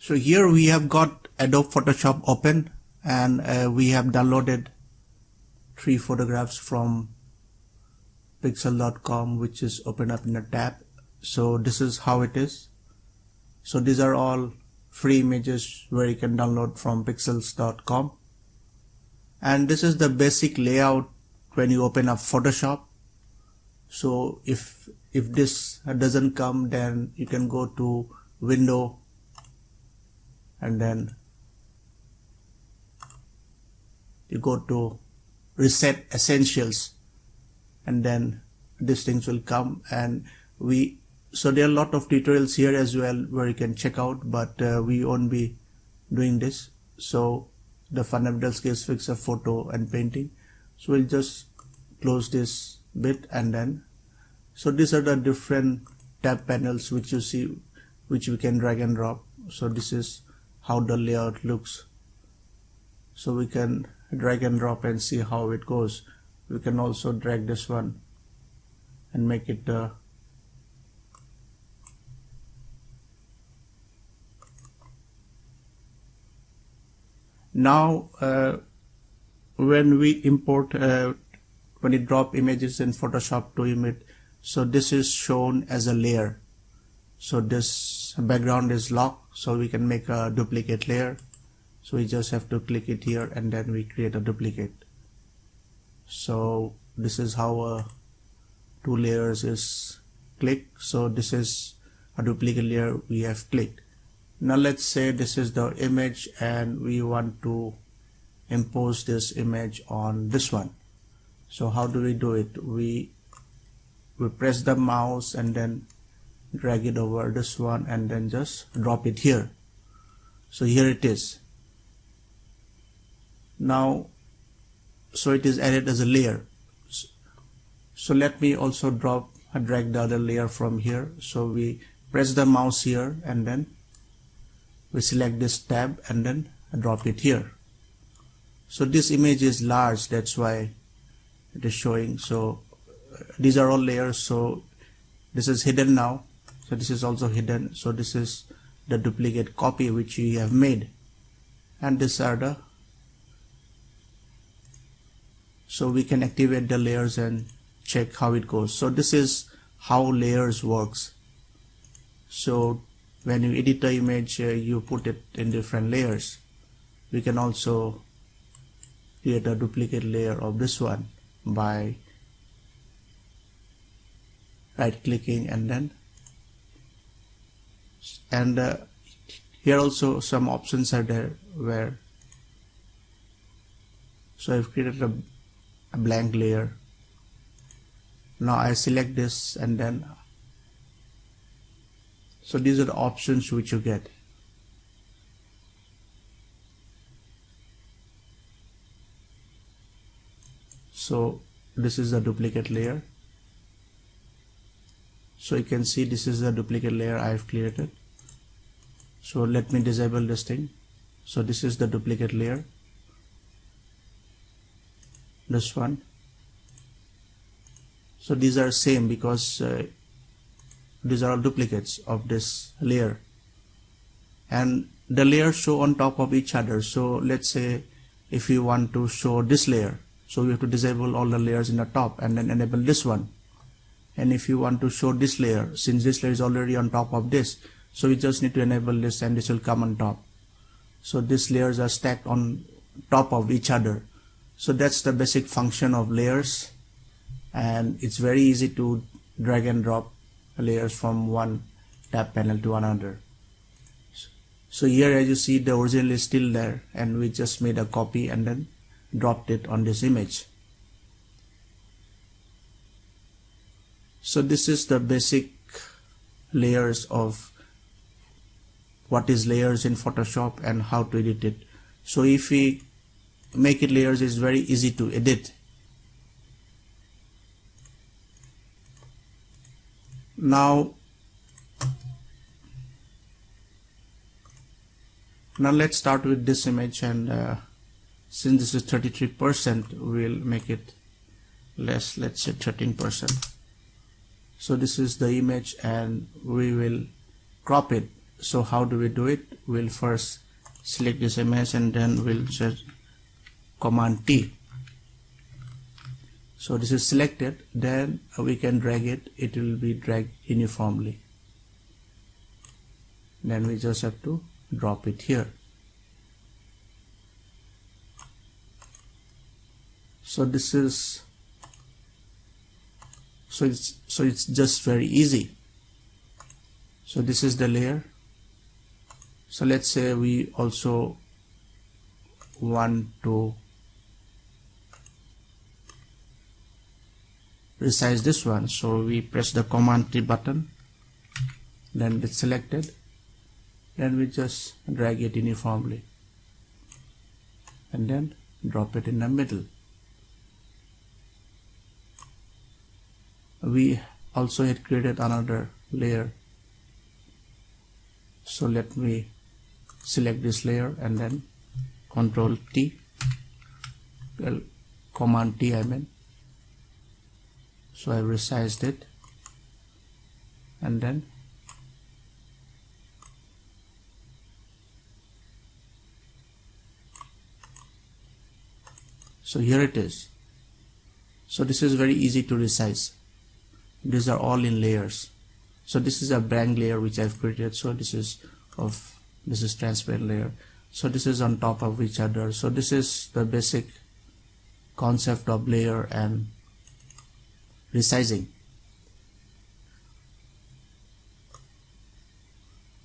So here we have got Adobe Photoshop open, and we have downloaded 3 photographs from pixel.com, which is open up in a tab. So this is how it is. So these are all free images where you can download from pixels.com, and this is the basic layout when you open up Photoshop. So if this doesn't come, then you can go to Window and then you go to Reset Essentials, and then these things will come. And so there are a lot of tutorials here as well where you can check out, but we won't be doing this. So the fundamental skills, fix a photo and painting. So we'll just close this bit, and then so these are the different tab panels which you see, which we can drag and drop. So this is how the layout looks. So we can drag and drop and see how it goes. We can also drag this one and make it now when we import when you drop images in Photoshop to image, so this is shown as a layer. So this background is locked, so we can make a duplicate layer. So we just have to click it here, and then we create a duplicate. So this is how 2 layers is clicked. So this is a duplicate layer we have clicked. Now let's say this is the image and we want to impose this image on this one. So how do we do it? We press the mouse and then drag it over this one and then just drop it here. So here it is. Now, so it is added as a layer. So let me also drag the other layer from here. So we press the mouse here and then we select this tab and then drop it here. So this image is large, that's why it is showing. So these are all layers. So this is hidden now. So this is also hidden. So this is the duplicate copy which we have made, and these are the, so we can activate the layers and check how it goes. So this is how layers works. So when you edit the image, you put it in different layers. We can also create a duplicate layer of this one by right clicking, and then here also some options are there where, so I've created a blank layer. Now I select this, and then so these are the options which you get. So this is the duplicate layer. So you can see this is the duplicate layer I have created. So let me disable this thing. So this is the duplicate layer. This one. So these are same because these are all duplicates of this layer, and the layers show on top of each other. So let's say if you want to show this layer, so we have to disable all the layers in the top and then enable this one. And if you want to show this layer, since this layer is already on top of this, so we just need to enable this and this will come on top. So these layers are stacked on top of each other. So that's the basic function of layers, and it's very easy to drag and drop layers from one tab panel to another. So here, as you see, the original is still there, and we just made a copy and then dropped it on this image. So this is the basic layers of what is layers in Photoshop and how to edit it. So if we make it layers, is very easy to edit. Now let's start with this image, and since this is 33%, we'll make it less, let's say 13%. So this is the image, and we will crop it So how do we do it? We'll first select this image and then we'll just Command T. So this is selected, then we can drag it. It will be dragged uniformly. Then we just have to drop it here. So this is it's just very easy. So this is the layer. So let's say we also want to resize this one. So we press the Command T button, then it's selected, then we just drag it uniformly and then drop it in the middle. We also had created another layer. So let me select this layer and then Control T, well, Command T I mean. So I resized it and then so here it is. So this is very easy to resize. These are all in layers. So this is a blank layer which I've created. So this is transparent layer. So this is on top of each other. So this is the basic concept of layer and resizing.